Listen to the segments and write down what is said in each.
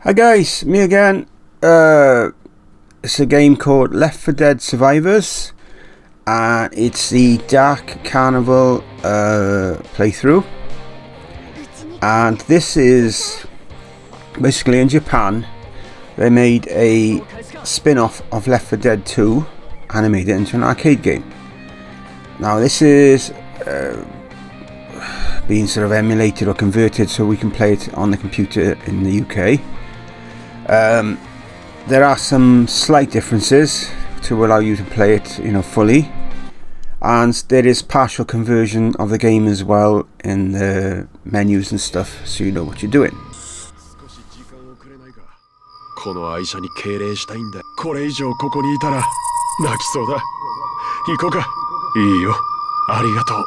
Hi guys, me again. It's a game called Left 4 Dead Survivors, and it's the Dark Carnival playthrough. And this is basically in Japan. They made a spin-off of Left 4 Dead 2 and they made it into an arcade game. Now this is being sort of emulated or converted so we can play it on the computer in the UK. There are some slight differences to allow you to play it, fully, and there is partial conversion of the game as well in the menus and stuff, so you know what you're doing. この愛車に敬礼したいんだ。これ以上ここにいたら泣きそうだ。行こうか。いいよ。ありがとう。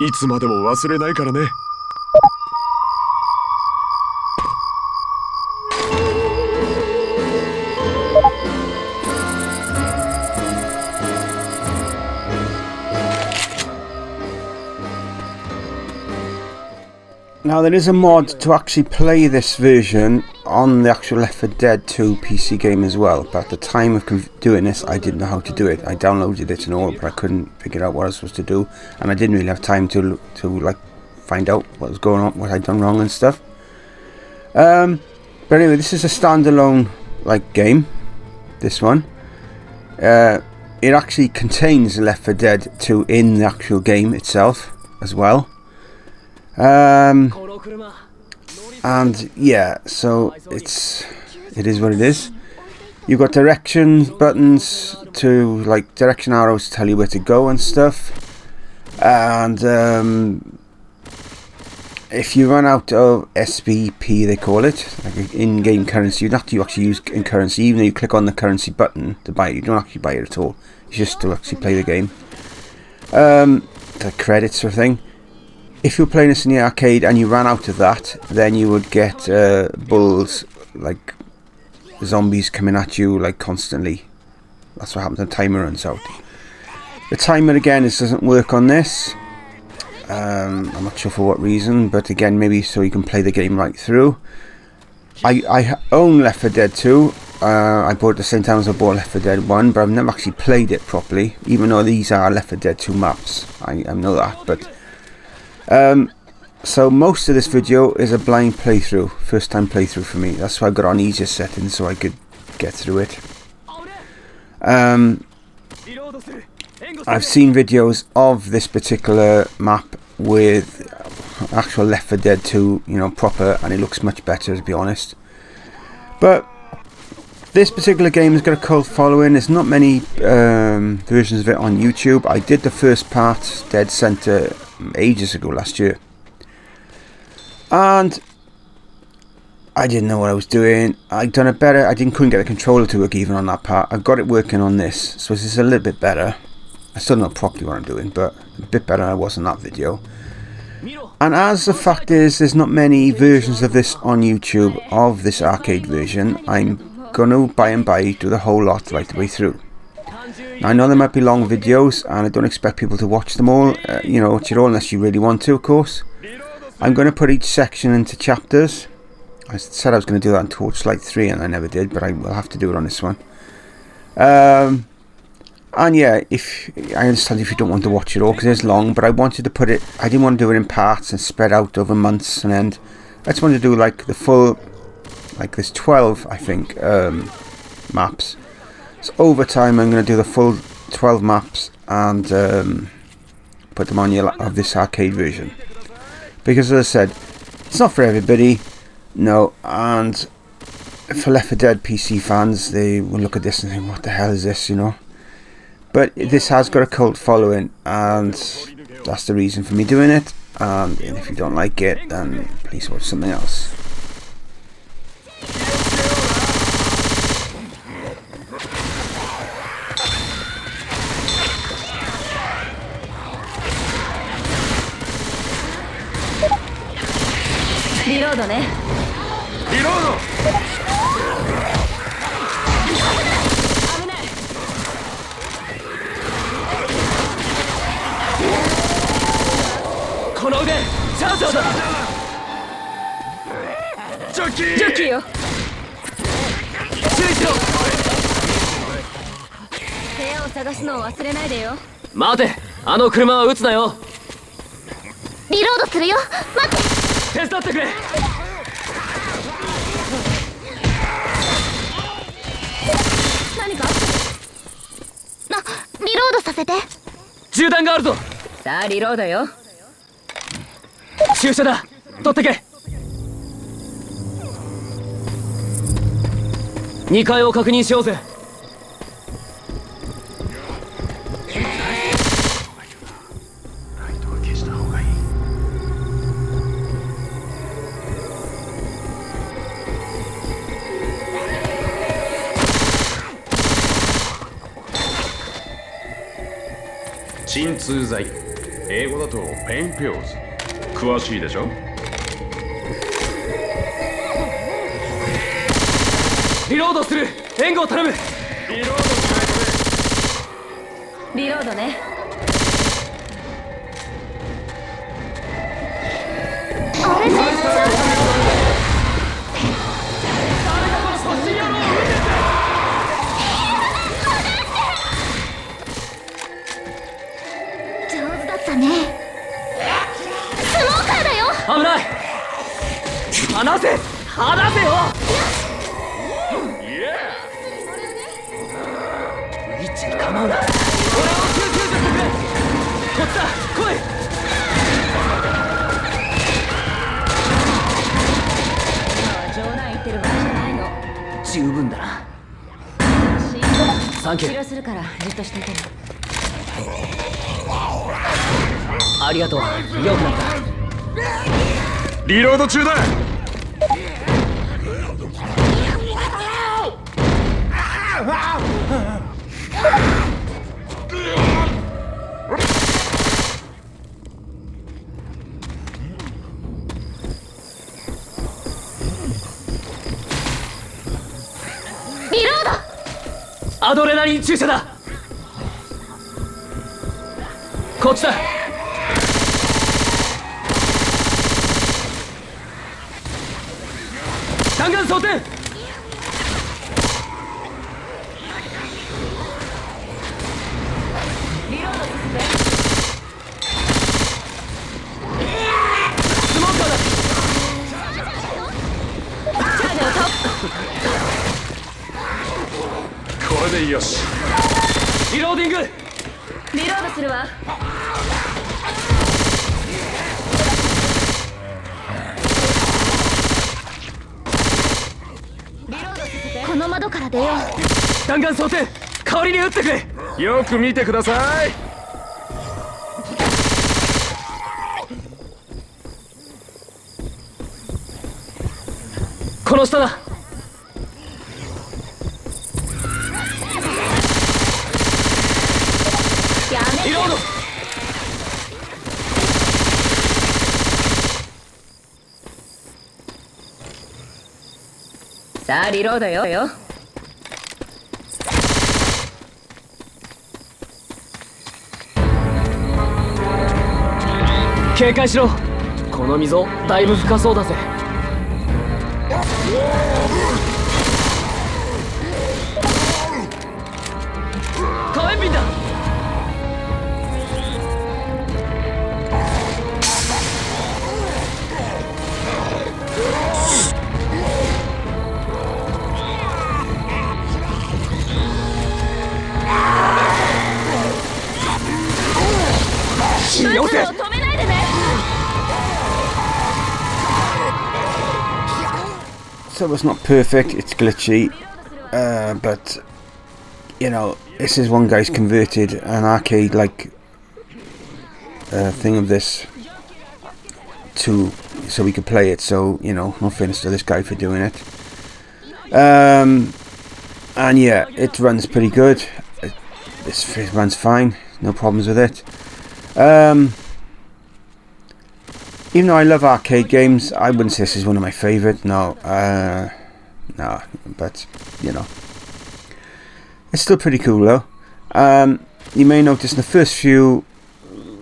いつまでも忘れないからね。Now there is a mod to actually play this version on the actual Left 4 Dead 2 PC game as well, but at the time of doing this I didn't know how to do it. I downloaded it and all, but I couldn't figure out what I was supposed to do, and I didn't really have time to like find out what was going on, what I'd done wrong and stuff. But anyway, this is a standalone like game, this one. It actually contains Left 4 Dead 2 in the actual game itself as well. And yeah, so it is what it is. You've got direction buttons to like direction arrows to tell you where to go and stuff. And if you run out of SBP, they call it, like in-game currency, you don't have to actually use in currency. Even though you click on the currency button to buy it, you don't actually buy it at all. It's just to actually play the game. The credits sort of thing. If you're playing this in the arcade and you ran out of that, then you would get bulls, like zombies coming at you like constantly. That's what happens when the timer runs out. The timer again doesn't work on this. I'm not sure for what reason, but again maybe so you can play the game right through. I own Left 4 Dead 2. I bought it at the same time as I bought Left 4 Dead 1, but I've never actually played it properly, even though these are Left 4 Dead 2 maps. I know that, but so most of this video is a blind playthrough, first time playthrough for me. That's why I got on easier settings so I could get through it. I've seen videos of this particular map with actual Left 4 Dead 2, proper, and it looks much better, to be honest. But this particular game has got a cult following. There's not many versions of it on YouTube. I did the first part, Dead Center, ages ago, last year. And I didn't know what I was doing. I'd done it better. Couldn't get the controller to work even on that part. I've got it working on this, so this is a little bit better. I still don't know properly what I'm doing, but a bit better than I was in that video. And as the fact is, there's not many versions of this on YouTube, of this arcade version. I'm gonna by and by do the whole lot right the way through. Now, I know there might be long videos, and I don't expect people to watch them all, watch it all unless you really want to, of course. I'm going to put each section into chapters. I said I was going to do that in Torchlight 3, and I never did, but I will have to do it on this one. And yeah, I understand if you don't want to watch it all, because it's long, but I wanted to put it, I didn't want to do it in parts and spread out over months and end. I just wanted to do like the full, like there's 12, I think, maps. So over time I'm going to do the full 12 maps and put them on of this arcade version. Because as I said, it's not for everybody, no, and for Left 4 Dead PC fans, they will look at this and think, what the hell is this, But this has got a cult following, and that's the reason for me doing it, and if you don't like it, then please watch something else. Reload ね。リロード。危ない。この腕、チャージャーだ。ジョッキーよ。を探すのを忘れないでよ。待て、あの車は撃つなよ。リロードするよ。待って。手伝ってくれ。何かリロードさせて。銃弾があるぞ。さあリロードよ。注射だ。取ってけ。2階を確認しようぜ。鎮痛剤、英語だとペインピルズ。詳しいでしょ。リロードする。援護を頼む。リロードしないとね。リロードね。あれ全然上手だったね。スモーカーだよ。危ない。離せ離せよ。ウィッチに構うな。俺を救急助してくれ。こっちだ。来い。今は冗談言ってる場合じゃないの。十分だな。サンキュー。治療するからじっとしていてね。ありがとう。よくなった。リロード中だ。リロード。アドレナリン注射だ。こっちだ。弾丸装填。リロードさせて。スモーカーだ。チャージをトッこれでよし。リローディング。プ。リロードするわ。リロードさせて。この窓から出よう。弾丸装填。代わりに撃ってくれ。よく見てください。この下だ。やめて。リロード。さあリロードよ。警戒しろ。この溝だいぶ深そうだぜ。火炎瓶だ。よせ。止めないでね。So it's not perfect, it's glitchy, but you know, this is one guy's converted an arcade like thing of this to so we could play it. So you know, no fairness to this guy for doing it. And yeah, it runs pretty good. It runs fine, no problems with it. Even though I love arcade games, I wouldn't say this is one of my favourite. No, no, but you know, it's still pretty cool though. You may notice in the first few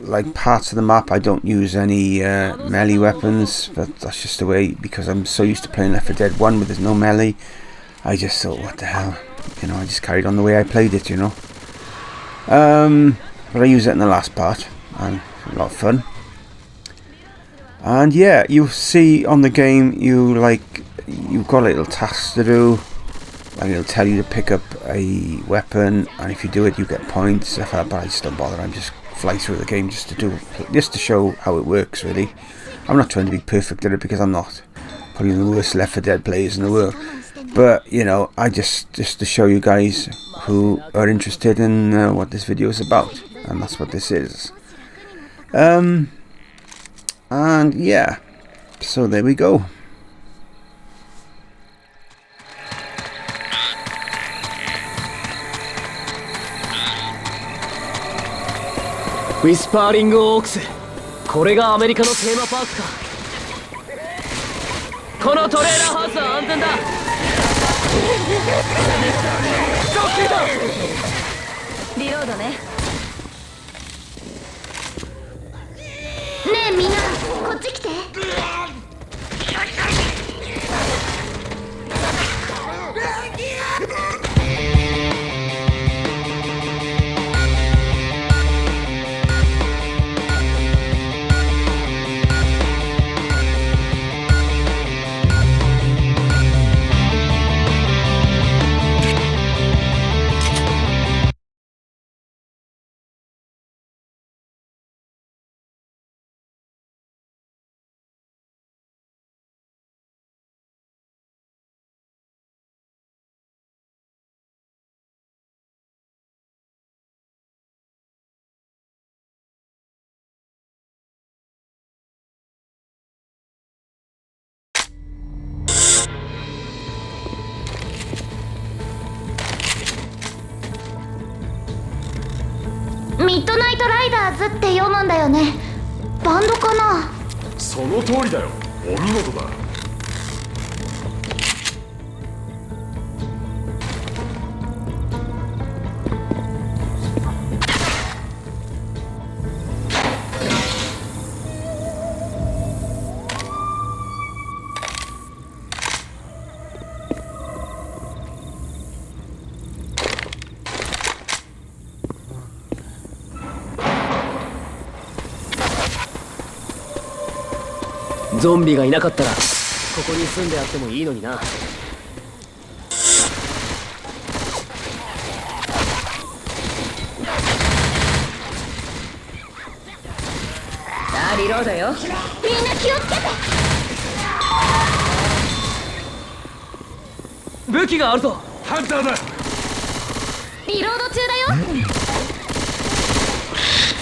like parts of the map I don't use any melee weapons, but that's just the way, because I'm so used to playing Left 4 Dead 1 where there's no melee. I just thought, what the hell, you know, I just carried on the way I played it, you know. But I use it in the last part, and a lot of fun. And yeah, you see on the game, you've got little tasks to do. Like it'll tell you to pick up a weapon, and if you do it, you get points. Stuff like that, but I just don't bother. I just fly through the game just to show how it works. Really, I'm not trying to be perfect at it because I'm not. Probably the worst Left 4 Dead players in the world. But you know, I just to show you guys who are interested in what this video is about, and that's what this is. And yeah, so there we go.ウィスパーリングオークス、これがアメリカのテーマパークか。このトレーラーハウスは安全だ。ジョッキーだ。リロードね。ねえみんなこっち来て。ミッドナイトライダーズって読むんだよね。バンドかな。その通りだよ。お見事だ。ゾンビがいなかったらここに住んであってもいいのにな。さあリロードよ。みんな気をつけて。武器があるぞ。ハンターだ。リロード中だよ。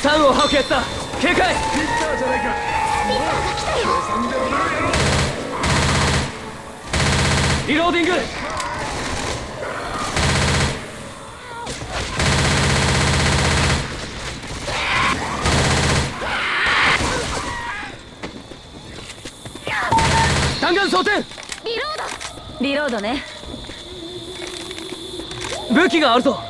3を吐くやつだ。警戒。ピッチャーじゃないか。ピッターが来たよ。リローディング。弾丸装填。リロードね。武器があるぞ。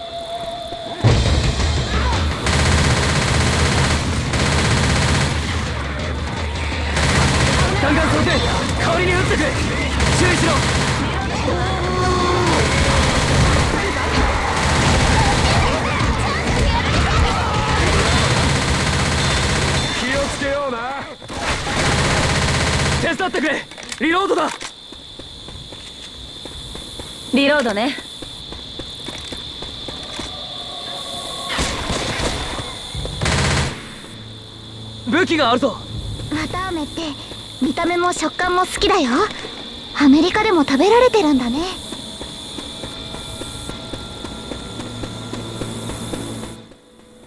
弾丸装填。代わりに撃ってくれ。注意しろ。気をつけような。手伝ってくれ。リロードだ。リロードね。武器があるぞ。綿あめって見た目も食感も好きだよ。アメリカでも食べられてるんだね。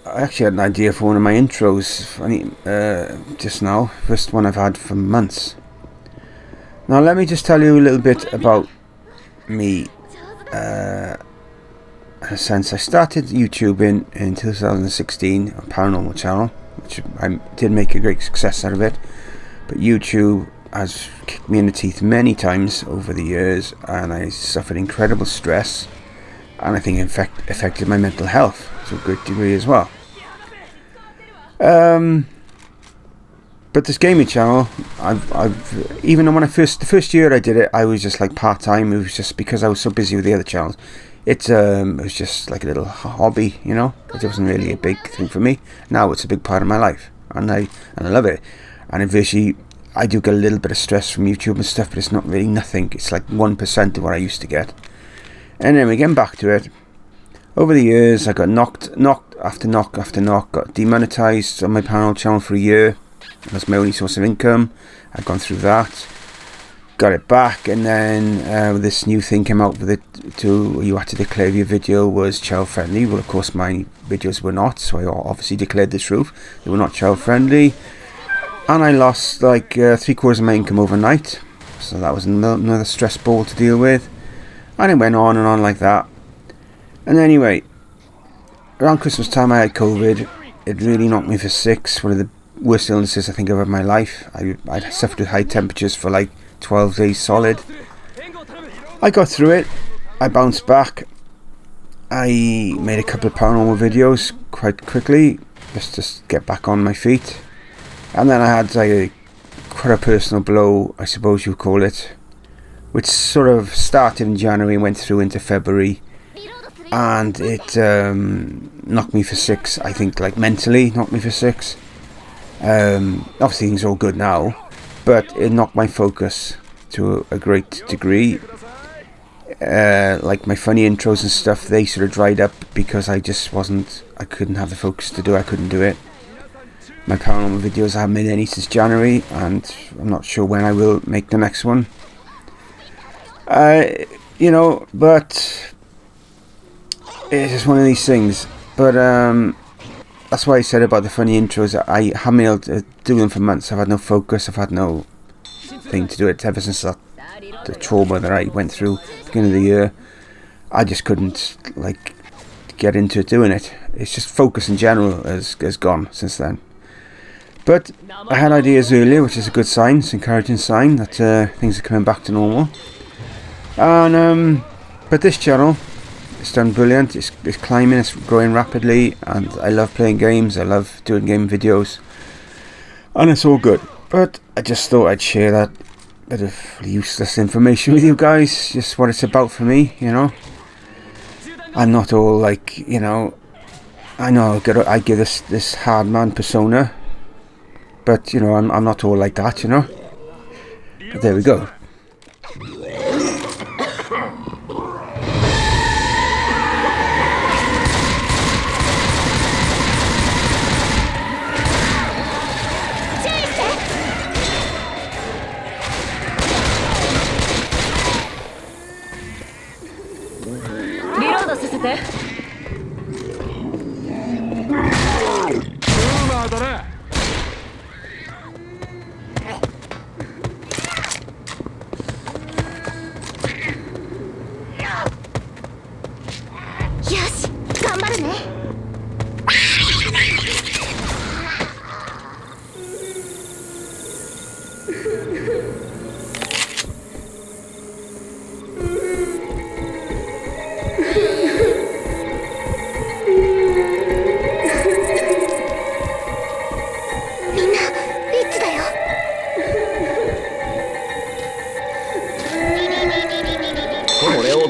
I actually had an idea for one of my intros just now. First one I've had for months. Now let me just tell you a little bit about me. Since I started YouTubing in 2016 on Paranormal Channel, which I did make a great success out of it, but YouTube has kicked me in the teeth many times over the years, and I suffered incredible stress, and I think in fact affected my mental health to a great degree as well. But this gaming channel, even when the first year I did it, I was just like part-time. It was just because I was so busy with the other channels. it was just like a little hobby, you know. It wasn't really a big thing for me. Now it's a big part of my life, and I love it. And eventually, I do get a little bit of stress from YouTube and stuff, but it's not really nothing. It's like 1% of what I used to get. And then we get back to it. Over the years, I got knocked after knock after knock. Got demonetized on my panel channel for a year. That's my only source of income. I've gone through that. Got it back, and then this new thing came out with it. You had to declare your video was child friendly. Well, of course, my videos were not, so I obviously declared the truth. They were not child friendly, and I lost like 3/4 of my income overnight. So that was another stress ball to deal with, and it went on and on like that. And anyway, around Christmas time, I had COVID. It really knocked me for 6. One of the worst illnesses I think of my life. I suffered with high temperatures for like 12 days solid. I got through it. I bounced back. I made a couple of paranormal videos quite quickly, just to get back on my feet. And then I had like quite a personal blow, I suppose you call it, which sort of started in January and went through into February. And it knocked me for 6, I think, like mentally knocked me for 6. Obviously things are all good now, but it knocked my focus to a great degree. Like my funny intros and stuff, they sort of dried up because I couldn't have the focus to do it. I couldn't do it. My paranormal videos, I haven't made any since January, and I'm not sure when I will make the next one. You know, but it's just one of these things. But that's why I said about the funny intros. I haven't been able to do them for months. I've had no focus. I've had no thing to do it ever since the trauma that I went through at the beginning of the year. I just couldn't like get into doing it. It's just focus in general has gone since then. But I had ideas earlier, which is a good sign. It's an encouraging sign that things are coming back to normal. And but this channel, it's done brilliant. It's climbing, it's growing rapidly, and I love playing games. I love doing game videos, and it's all good. But I just thought I'd share that bit of useless information with you guys, just what it's about for me, you know. I'm not all like, you know, I know I give this hard man persona, but you know, I'm not all like that, you know. But there we go.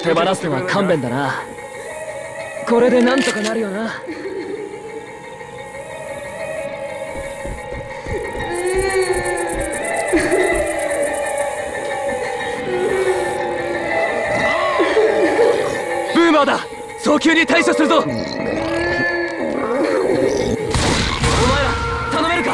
手放すのは勘弁だな。これでなんとかなるよな。ブーマーだ。早急に対処するぞ。お前ら頼めるか。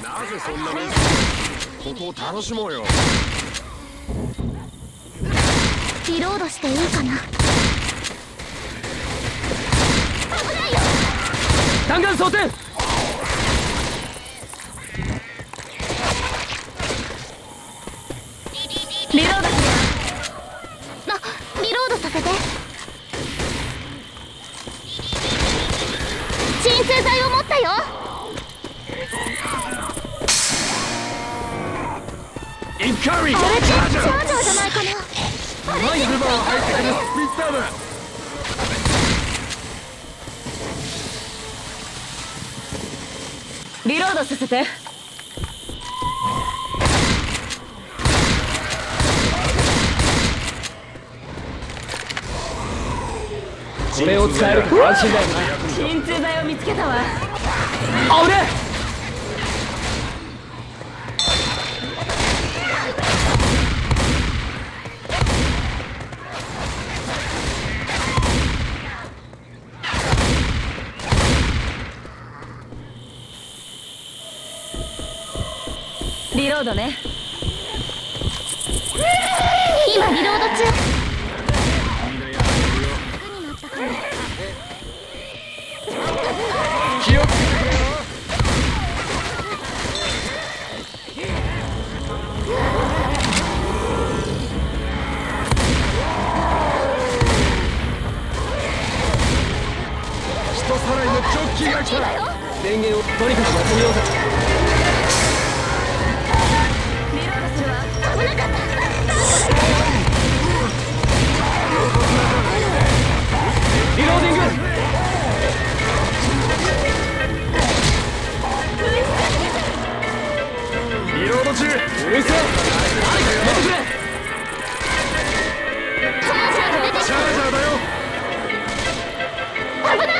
なぜそんなにここを楽しもうよ。リロードしていいかな。危ないよ。弾丸装填。リロードする。リロードさせて。鎮静剤を持ったよ。インカーリー。あれってチャージャーじゃないかな。唾を吐いてくるスピッターだ。リロードさせて。これを使えると安心だよな。鎮痛剤を見つけたわ。あぶねリロードね。今リロード中。気をつけてくれよ。人さらいのジョッキーが来た。電源をとにかくやってみようぜ。リロードするわ。危なかった。リローディング。リロード中。うるせえ。やめてくれ。チャージャーが出てきチャージャーだよ。た。危ない。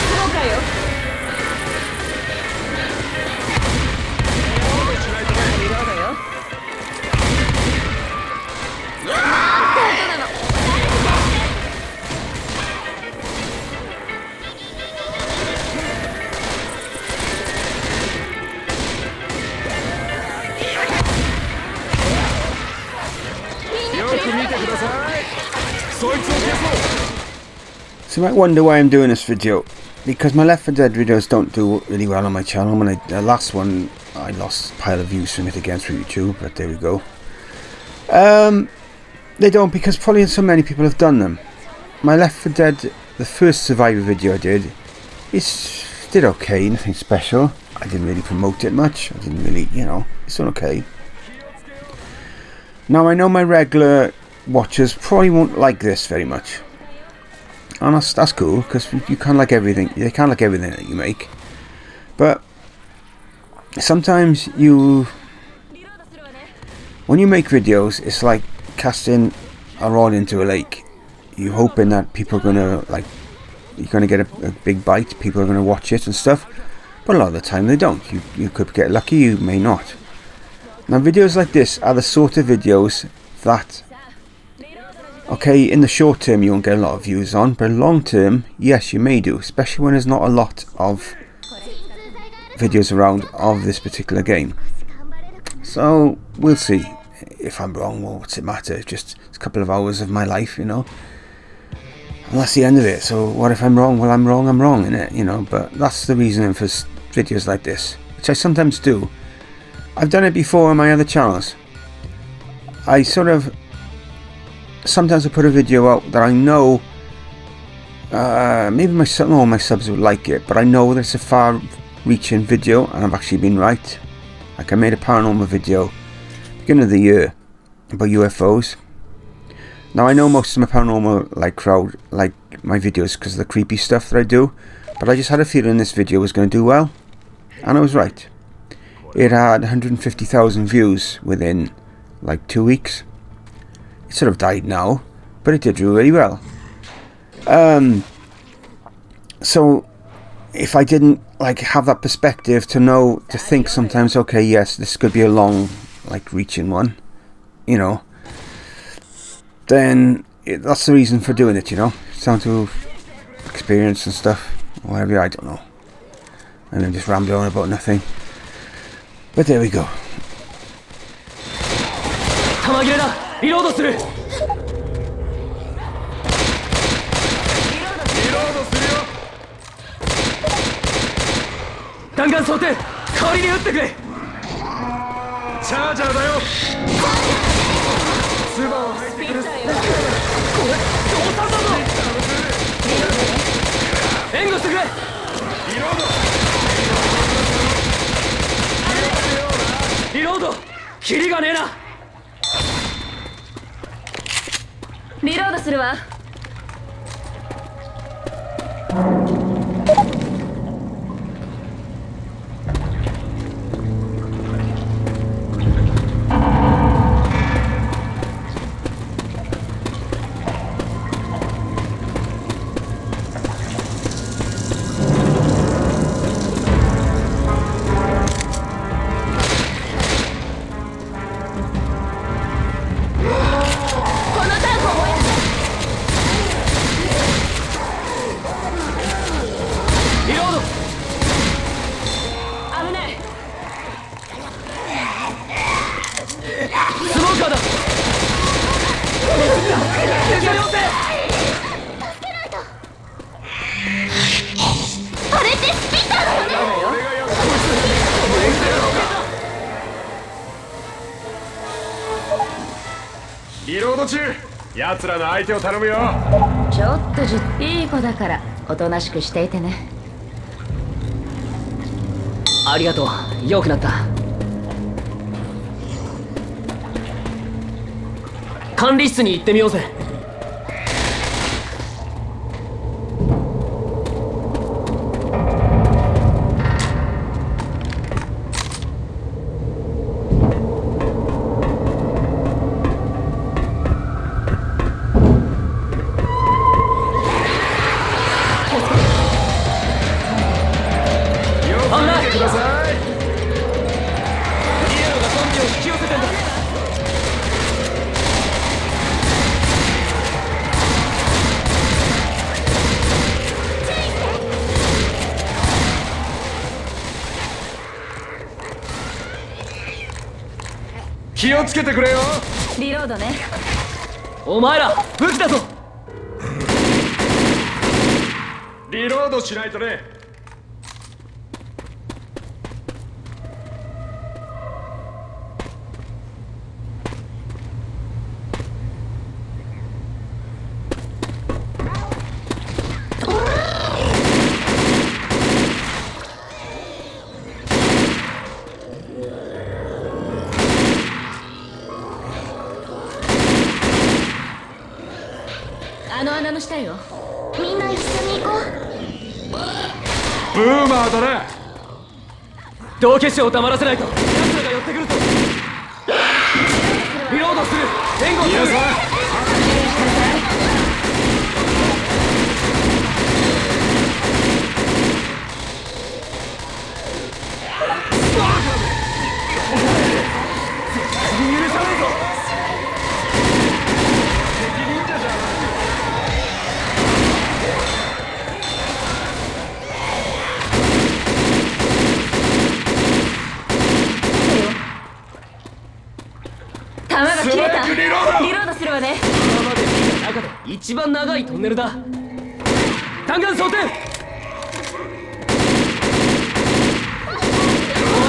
そうかよ。リロードよ。よく見てください。そいつを消そう。So you might wonder why I'm doing this video. Because my Left 4 Dead videos don't do really well on my channel. When the last one, I lost a pile of views from it again through YouTube, but there we go. They don't because probably so many people have done them. My Left 4 Dead, the first Survivor video I did, did okay, nothing special. I didn't really promote it much. I didn't really, it's done okay. Now I know my regular watchers probably won't like this very much. And that's cool, because you can't like everything. They can't like everything that you make. But sometimes when you make videos, it's like casting a rod into a lake. You're hoping that people are gonna you're gonna get a big bite. People are gonna watch it and stuff. But a lot of the time they don't. You could get lucky. You may not. Now videos like this are the sort of videos that, okay, in the short term you won't get a lot of views on, but long term, yes, you may do, especially when there's not a lot of videos around of this particular game. So we'll see. If I'm wrong, well, what's it matter? It's a couple of hours of my life, and that's the end of it. So what if I'm wrong? Well, I'm wrong, innit? But that's the reason for videos like this, which I sometimes do. I've done it before on my other channels. I sometimes I put a video out that I know maybe my subs would like it, but I know that it's a far-reaching video, and I've actually been right. Like I made a paranormal video beginning of the year about UFOs. Now I know most of my paranormal crowd like my videos because of the creepy stuff that I do, but I just had a feeling this video was going to do well, and I was right. It had 150,000 views within 2 weeks. It sort of died now, but it did do really well. So if I didn't have that perspective to think sometimes, okay, yes, this could be a long reaching one, then that's the reason for doing it, it's down to experience and stuff, or whatever, I don't know, and I'm just rambling on about nothing, but there we go. 弾切れだ。リロードする。リロードするよ。弾丸装填。代わりに撃ってくれ。チャージャーだよ。唾を吐いてくるスピッターだ。これ同担だぞ。援護してくれ。リロリロードキリがねえな。リロードするわ。リロード中、奴らの相手を頼むよ。ちょっといい子だからおとなしくしていてね。ありがとう、よくなった。管理室に行ってみようぜ。気をつけてくれよ。リロードね。お前ら武器だぞ。リロードしないとね。あの穴の下よ。みんな一緒に行こう。ブーマーだな。道化師を黙らせないと奴らが寄ってくるぞ。リロードする。援護する。弾が切れた。リロード。リロードするわね。今まで見た中で一番長いトンネルだ。弾丸装填。お前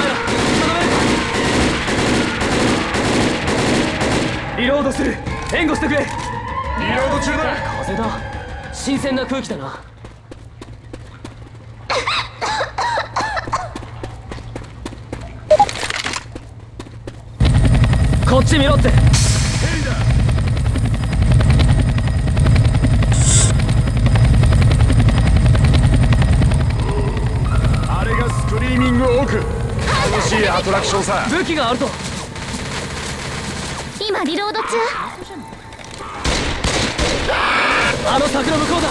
ら頼めるか。リロードする。援護してくれ。リロード中だ。風だ。新鮮な空気だな。こっち見ろって。あれがスクリーミングオーク。楽しいアトラクションさ。武器があると。今リロード中。あの柵の向こうだ。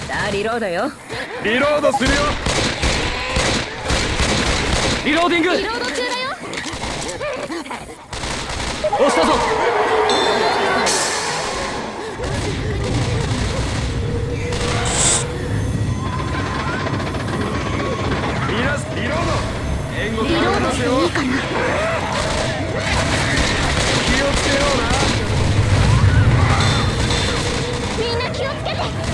さあリロードよ。リロードするよ。リローディング。リロード中だよ。押したぞ。リロード。援護リロードしていいかな。気をつけような。みんな気をつけて。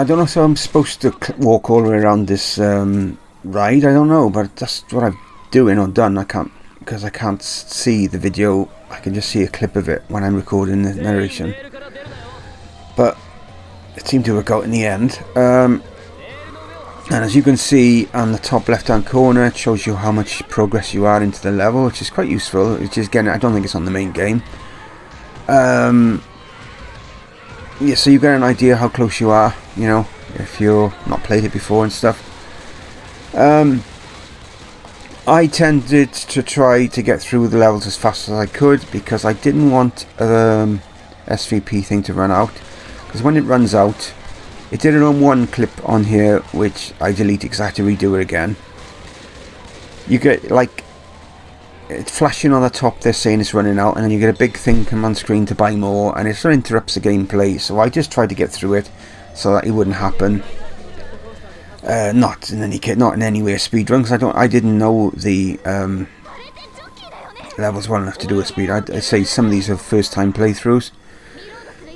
don't know if I'm supposed to walk all the way around this ride. I don't know, but that's what I'm doing or done. I can't, because I can't see the video. I can just see a clip of it when I'm recording the narration. But it seemed to work out in the end. And as you can see on the top left hand corner, it shows you how much progress you are into the level, which is quite useful. Which is, again, I don't think it's on the main game. Yeah, so you get an idea how close you are, you know, if you're not played it before and stuff. I tended to try to get through the levels as fast as I could because I didn't want SVP thing to run out. Because when it runs out, it did it on one clip on here, which I deleted because I had to redo it again. You get, like, it's flashing on the top there saying it's running out, and then you get a big thing come on screen to buy more, and it sort of interrupts the gameplay. So I just tried to get through it so that it wouldn't happen. Not in any way a speed run, because I didn't know the levels well enough to do a speed. I'd say some of these are first time playthroughs.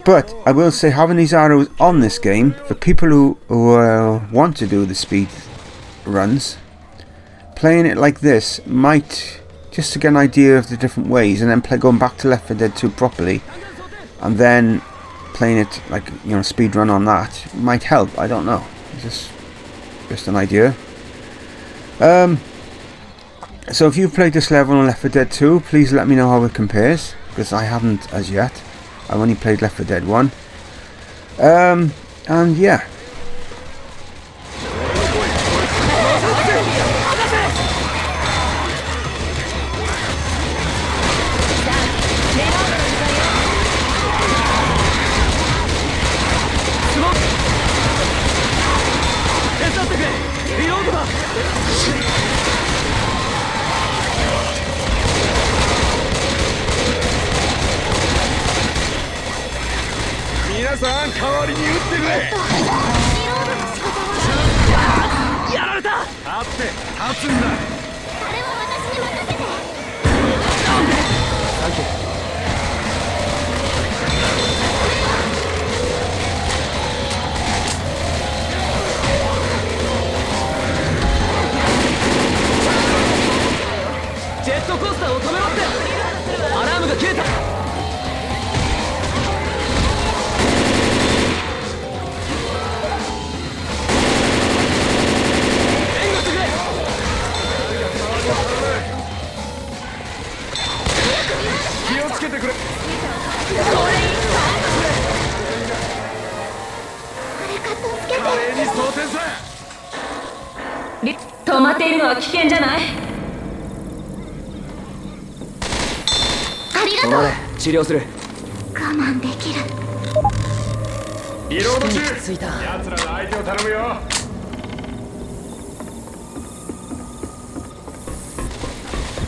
But I will say, having these arrows on this game for people who want to do the speed runs, playing it like this might, just to get an idea of the different ways, and then going back to Left 4 Dead 2 properly, and then playing it like, you know, speed run on that might help. I don't know. It's just an idea. So if you've played this level on Left 4 Dead 2, please let me know how it compares, because I haven't as yet. I've only played Left 4 Dead 1. And yeah.止まっているのは危険じゃない？ありがとう。治療する。我慢できる。リロード中。ついた。奴らの相手を頼むよ。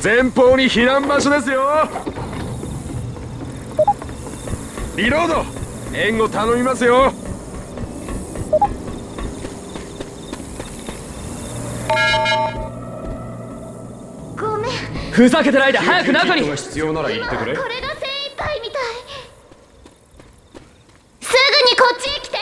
前方に避難場所ですよ。リロード。援護頼みますよ。ごめん。ふざけてないで早く中に。必要なら言ってくれ。これが精一杯みたい。すぐにこっちへ来て。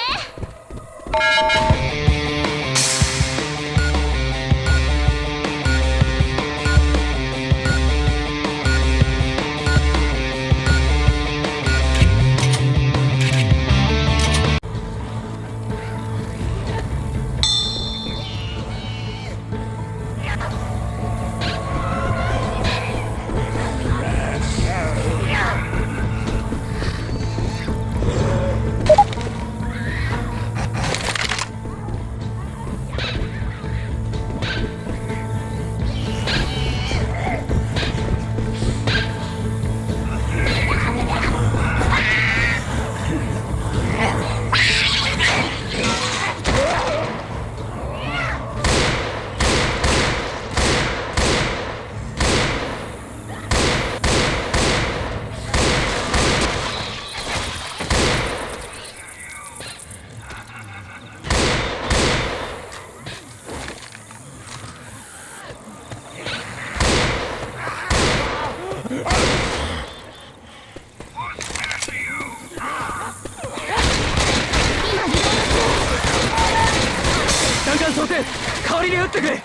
代わりに撃ってくれ。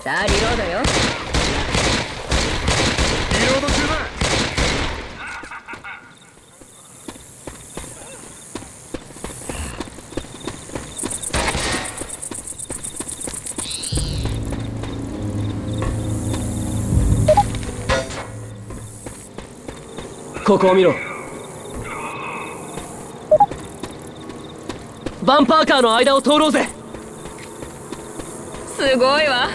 さあリロードよ。リロード中だ。ここを見ろ。バンパーカーの間を通ろうぜ。すごいわ。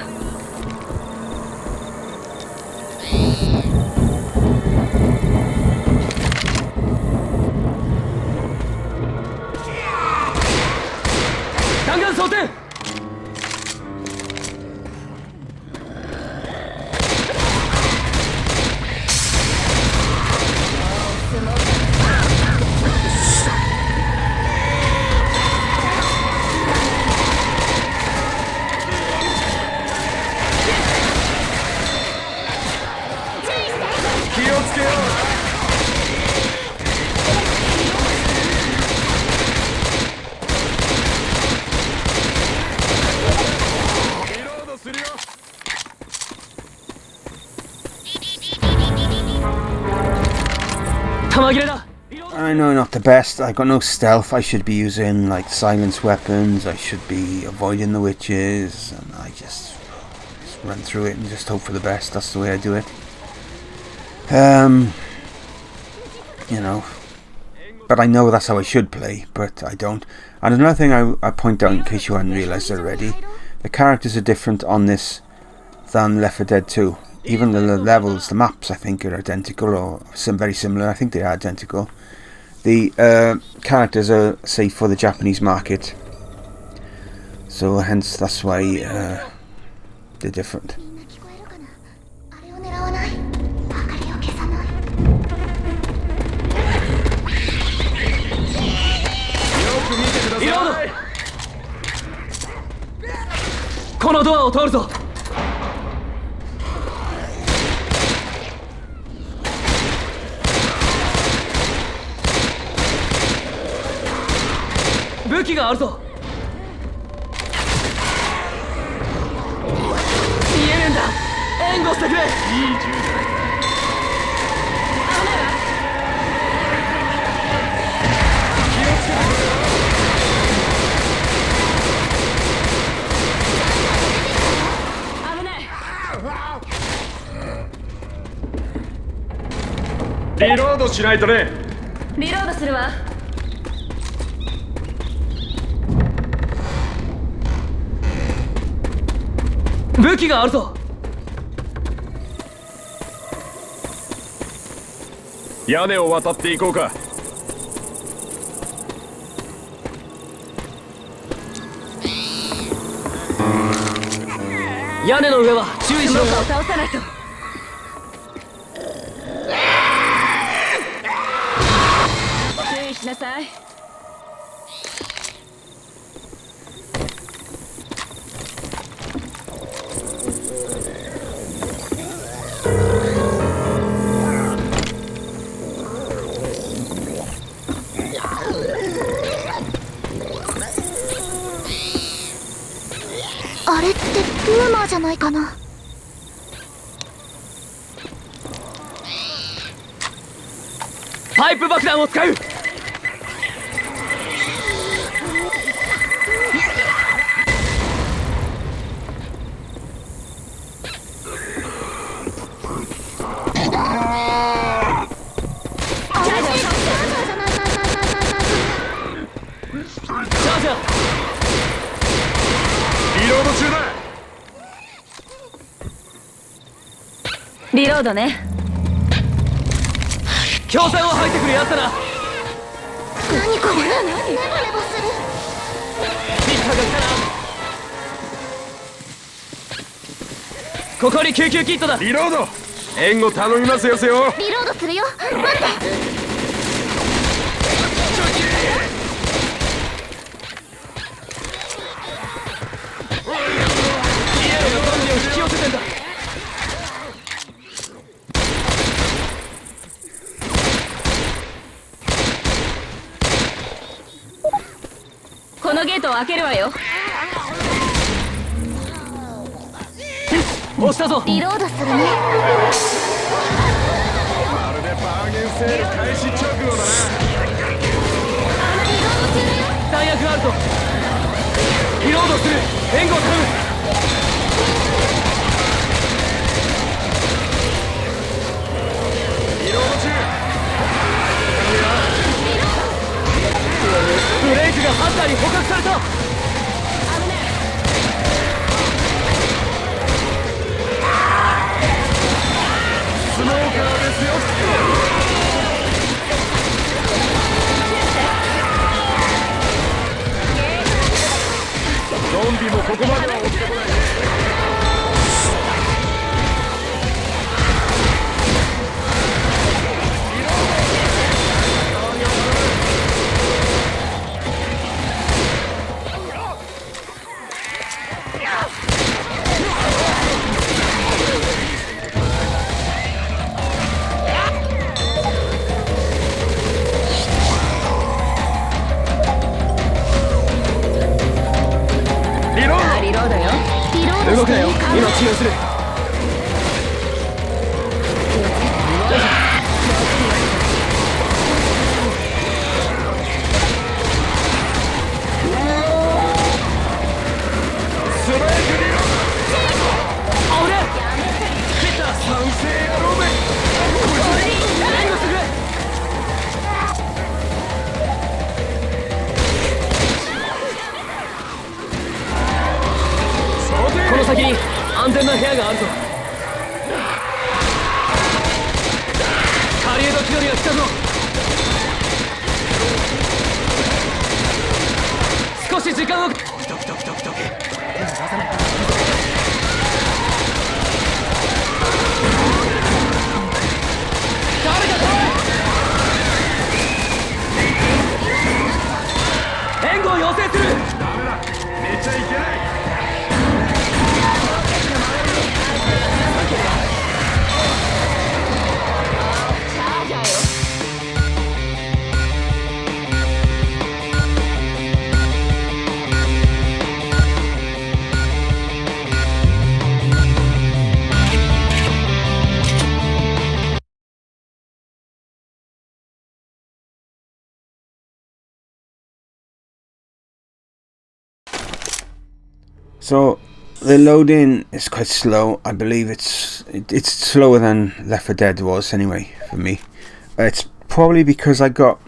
弾丸装填。気をつけよう。リロードするよ。弾切れだ。 I know, not the best. I got no stealth. I should be using like silence weapons. I should be avoiding the witches, and I just run through it and just hope for the best. That's the way I do it. You know, but I know that's how I should play, but I don't. And another thing I point out in case you hadn't realised already, the characters are different on this than Left 4 Dead 2. Even the levels, the maps, I think are identical or some very similar. I think they are identical. The characters are, say, for the Japanese market, so hence that's why they're different. あれを狙わない。明かりを消さない。リロード。このドアを通るぞ。武器があるぞ。見えねえんだ。援護してくれ。いい銃だ。リロードしないとね。リロードするわ。武器があるぞ。屋根を渡っていこうか。屋根の上は注意しろ。を倒さないと。注意しなさい。あれってブーマーじゃないかな。パイプ爆弾を使う。リロードね。強戦を吐いてくるやつだな。何これ。ネバネバする。ピッターが来たな。ここに救急キットだ。リロード。援護頼みますよせよ。リロードするよ。待って。リアルがゾンビを引き寄せてんだ。このゲートを開けるわよ。押したぞ。リロードするね。まるでバーゲンセール開始直後だな。弾薬アウト。リロードする。援護を頼む。リロード中。ブレイクがハンターに捕獲された。スモーカーですよ。ゾンビもここまでは追ってこないね。リロードよ。リロード動くなよ。していいか。今治療する。素早くリロード。あ、俺賛成やろうぜ。援護してくれ。この先に安全な部屋があるぞ。狩人気取りが来たぞ。少し時間を。誰か来い。援護を要請する。ダメだ。寝ちゃいけない。So the loading is quite slow. I believe it's slower than Left 4 Dead was anyway for me. It's probably because I got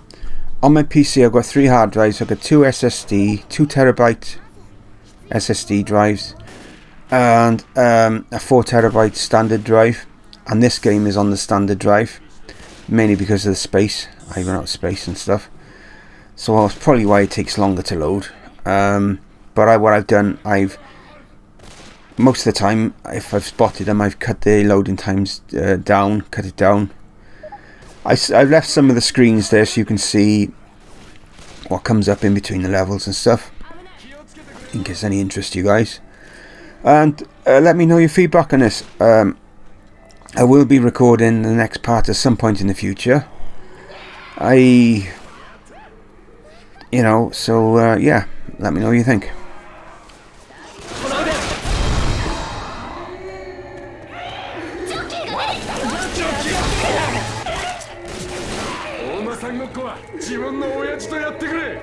on my PC I've got 3 hard drives. I've got 2 SSD, 2 terabyte SSD drives, and a 4 terabyte standard drive. And this game is on the standard drive, mainly because of the space. I run out of space and stuff. So that's probably why it takes longer to load. But what I've done, most of the time, if I've spotted them, I've cut the loading times down, cut it down. I've left some of the screens there so you can see what comes up in between the levels and stuff, in case any interest to you guys. And let me know your feedback on this. I will be recording the next part at some point in the future. Yeah, let me know what you think. お馬さんごっこは自分の親父とやってくれ。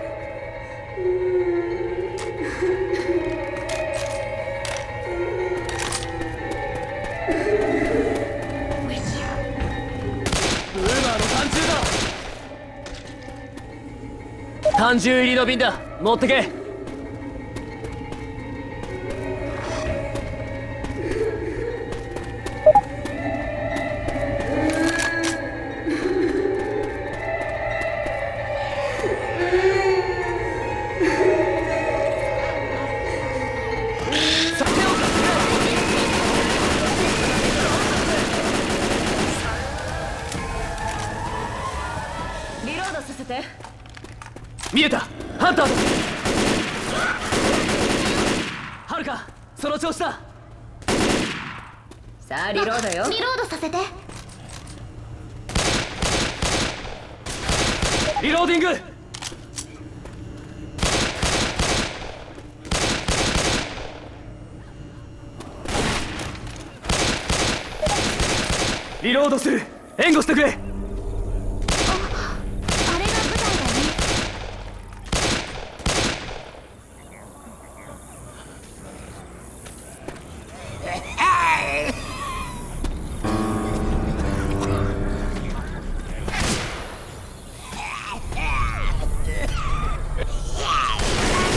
単銃入りの瓶だ。持ってけ。ードさせて。見えた。ハンターだ。はるか、その調子だ。さあリロードよ。リロードさせて。リローディング。リロードする。援護してくれ。あれが舞台だね。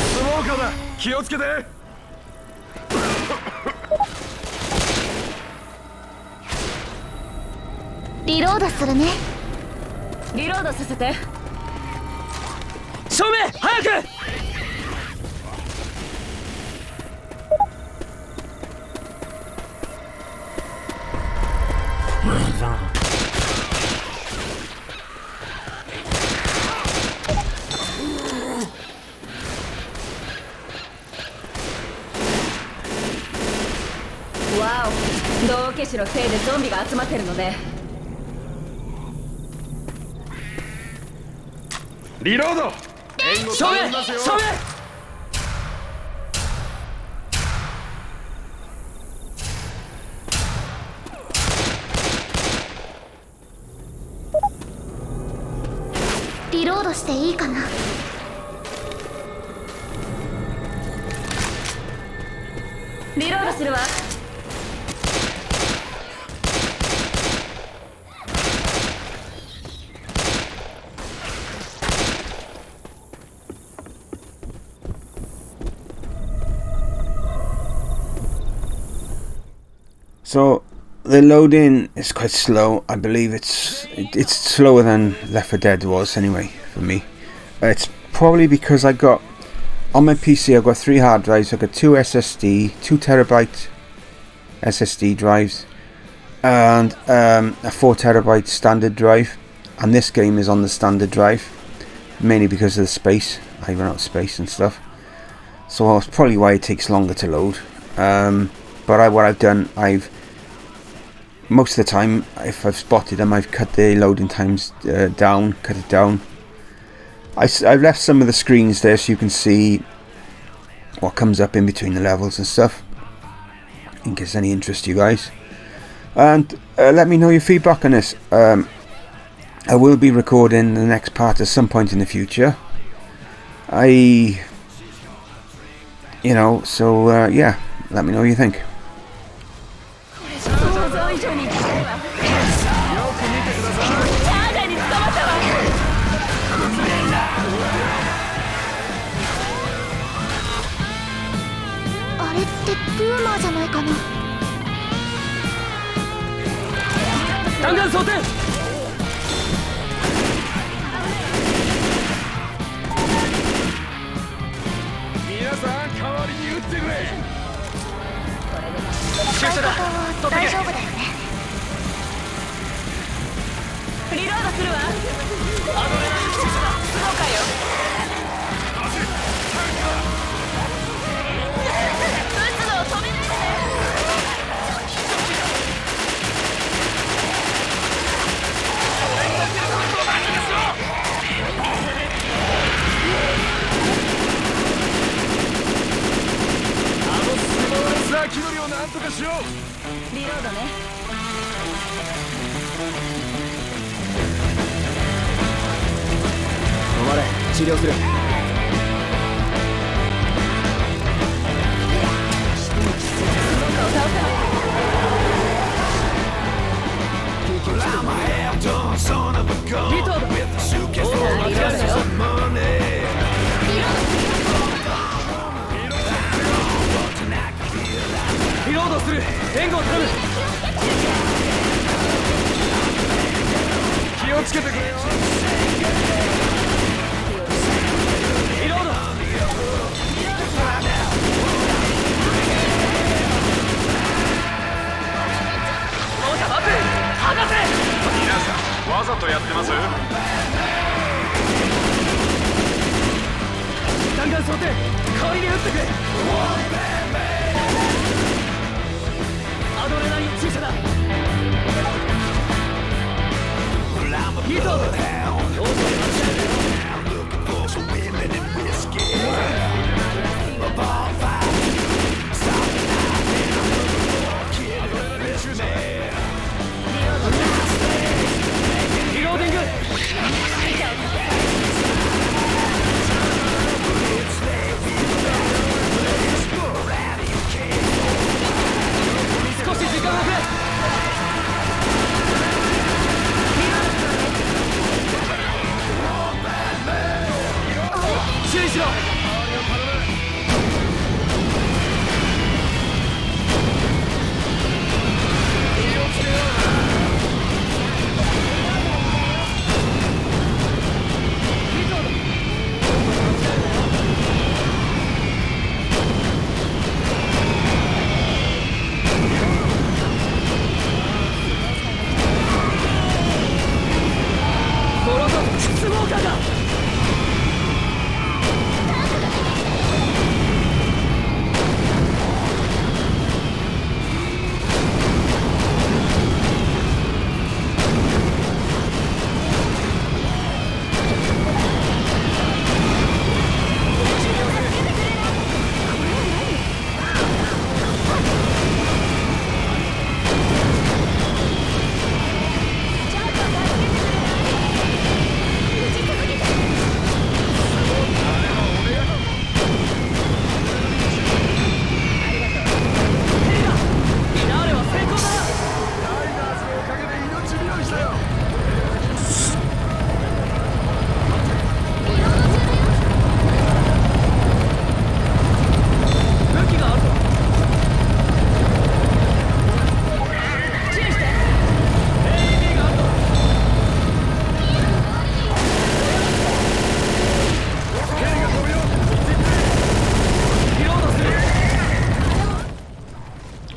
スモーカーだ。気をつけて。リロードするね。リロードさせて。正面早く。わお、道化師のせいでゾンビが集まってるのね。リロード。援護正面頼みますよ。正面。リロードしていいかな。リロードするわ。So the loading is quite slow. I believe it's slower than Left 4 Dead was anyway for me. It's probably because I got on my PC. I've got 3 hard drives. I've got 2 SSD, 2 terabyte SSD drives, and a 4 terabyte standard drive. And this game is on the standard drive, mainly because of the space. I run out of space and stuff. So that's probably why it takes longer to load. But what I've done, most of the time, if I've spotted them, I've cut the loading times down, cut it down. I've left some of the screens there so you can see what comes up in between the levels and stuff, in case any interest to you guys. And let me know your feedback on this. I will be recording the next part at some point in the future. Yeah, let me know what you think. 想像以上に怖いわ。チャーガーに捕まったわ。あれってブーマーじゃないかな。弾丸装填。皆さん代わりに撃ってくれ。注射だ。取ってけ。大丈夫だよね。リロードするわ。アドレナリン注射だ。そうかよ。撃つのを止めないで。さあ、気取りをなんとかしよう。リロードね。止まれ。治療する。顔倒せろ。リトード。リロードよ。リロードする。援護を頼む。気をつけてくれよ。リロード。モーターバック。離せ。皆さんわざとやってます？弾装填代わりに撃ってくれ。アドレナリン注射だ。ヒートどうぞ。リローディング。少し時間をくれ。注意しろ。ボロトスモーカーだ。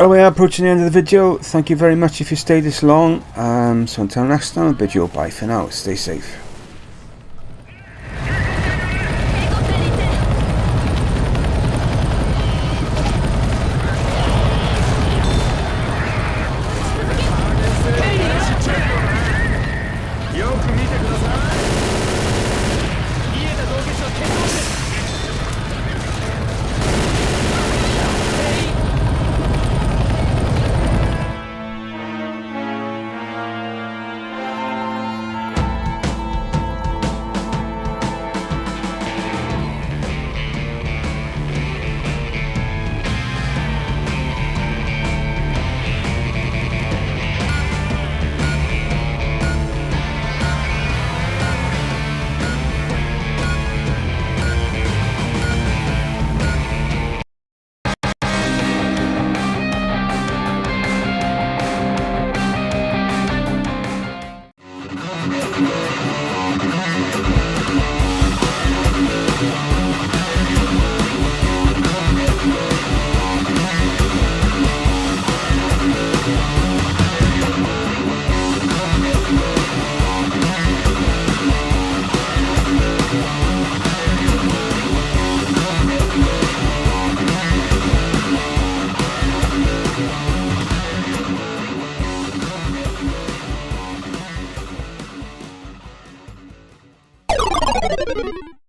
Oh, we are approaching the end of the video. Thank you very much if you stayed this long. So until next time, I bid you all bye for now. Stay safe.